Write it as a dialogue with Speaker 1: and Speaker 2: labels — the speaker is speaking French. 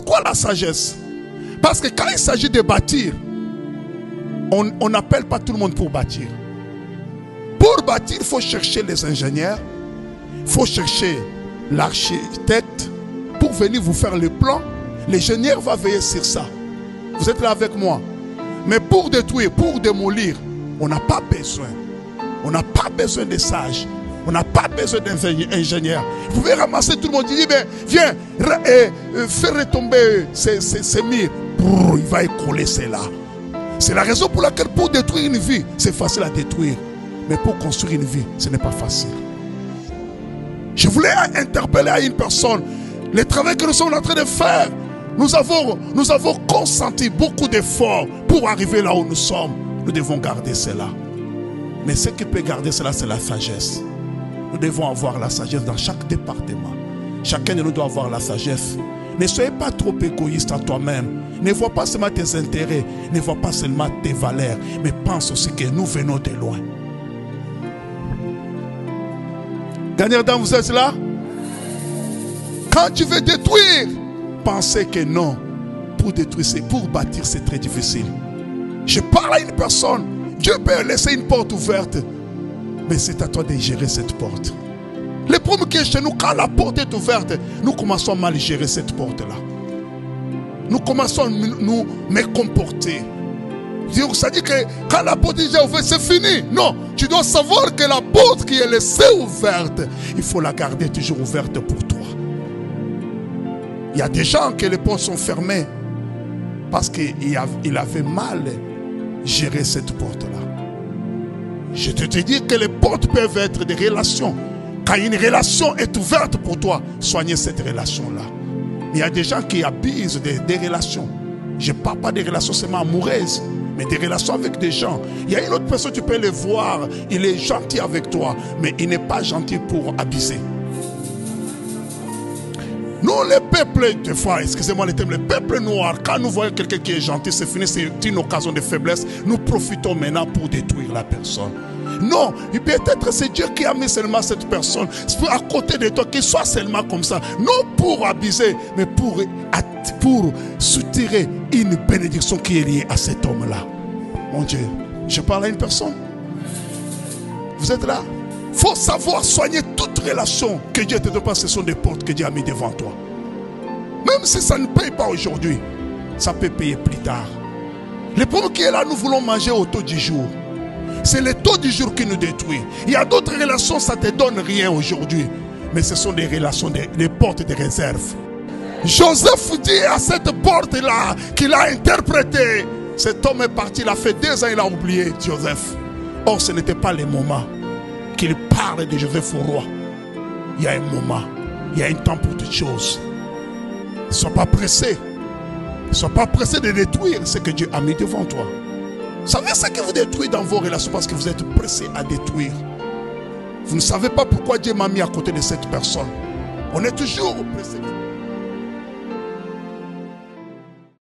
Speaker 1: Pourquoi la sagesse? Parce que quand il s'agit de bâtir, on n'appelle pas tout le monde pour bâtir. Pour bâtir, il faut chercher les ingénieurs, il faut chercher l'architecte pour venir vous faire le plan. L'ingénieur va veiller sur ça. Vous êtes là avec moi. Mais pour détruire, pour démolir, on n'a pas besoin. On n'a pas besoin de sages. On n'a pas besoin d'ingénieurs. Vous pouvez ramasser tout le monde et dire, viens, faire retomber ces murs. Il va écrouler cela. C'est la raison pour laquelle pour détruire une vie, c'est facile à détruire. Mais pour construire une vie, ce n'est pas facile. Je voulais interpeller à une personne. Le travail que nous sommes en train de faire, nous avons consenti beaucoup d'efforts pour arriver là où nous sommes. Nous devons garder cela. Mais ce qui peut garder cela, c'est la sagesse. Nous devons avoir la sagesse dans chaque département. Chacun de nous doit avoir la sagesse. Ne soyez pas trop égoïste à toi-même. Ne vois pas seulement tes intérêts, ne vois pas seulement tes valeurs, mais pense aussi que nous venons de loin. Dernière dame, vous êtes là? Quand tu veux détruire, pensez que non. Pour détruire, pour bâtir, c'est très difficile. Je parle à une personne. Dieu peut laisser une porte ouverte, mais c'est à toi de gérer cette porte. Le problème qui est chez nous, quand la porte est ouverte, nous commençons à mal gérer cette porte-là. Nous commençons à nous mécomporter. Ça dit que quand la porte est déjà ouverte, c'est fini. Non, tu dois savoir que la porte qui est laissée ouverte, il faut la garder toujours ouverte pour toi. Il y a des gens que les portes sont fermées parce qu'il avait mal géré cette porte-là. Je te dis que les portes peuvent être des relations. Quand une relation est ouverte pour toi, soignez cette relation-là. Il y a des gens qui abusent des relations. Je ne parle pas des relations seulement amoureuses, mais des relations avec des gens. Il y a une autre personne, tu peux le voir, il est gentil avec toi, mais il n'est pas gentil pour abuser. Nous, les peuples, des fois, excusez-moi le terme, les peuples noirs, quand nous voyons quelqu'un qui est gentil, c'est fini, c'est une occasion de faiblesse. Nous profitons maintenant pour détruire la personne. Non, peut-être c'est Dieu qui a mis seulement cette personne à côté de toi, qu'il soit seulement comme ça. Non pour abuser, mais pour soutirer une bénédiction qui est liée à cet homme-là. Mon Dieu, je parle à une personne. Vous êtes là? Il faut savoir soigner toute relation que Dieu te donne, parce que ce sont des portes que Dieu a mis devant toi. Même si ça ne paye pas aujourd'hui, ça peut payer plus tard. Le problème qui est là, nous voulons manger au taux du jour. C'est le taux du jour qui nous détruit. Il y a d'autres relations, ça ne te donne rien aujourd'hui. Mais ce sont des relations, des portes de réserve. Joseph dit à cette porte-là qu'il a interprété. Cet homme est parti, il a fait 2 ans, il a oublié Joseph. Or, ce n'était pas le moment qu'il parle de Joseph au roi. Il y a un moment, il y a un temps pour toutes choses. Ne sois pas pressé. Ne sois pas pressé de détruire ce que Dieu a mis devant toi. Vous savez ce que vous détruisez dans vos relations parce que vous êtes pressé à détruire. Vous ne savez pas pourquoi Dieu m'a mis à côté de cette personne. On est toujours pressé.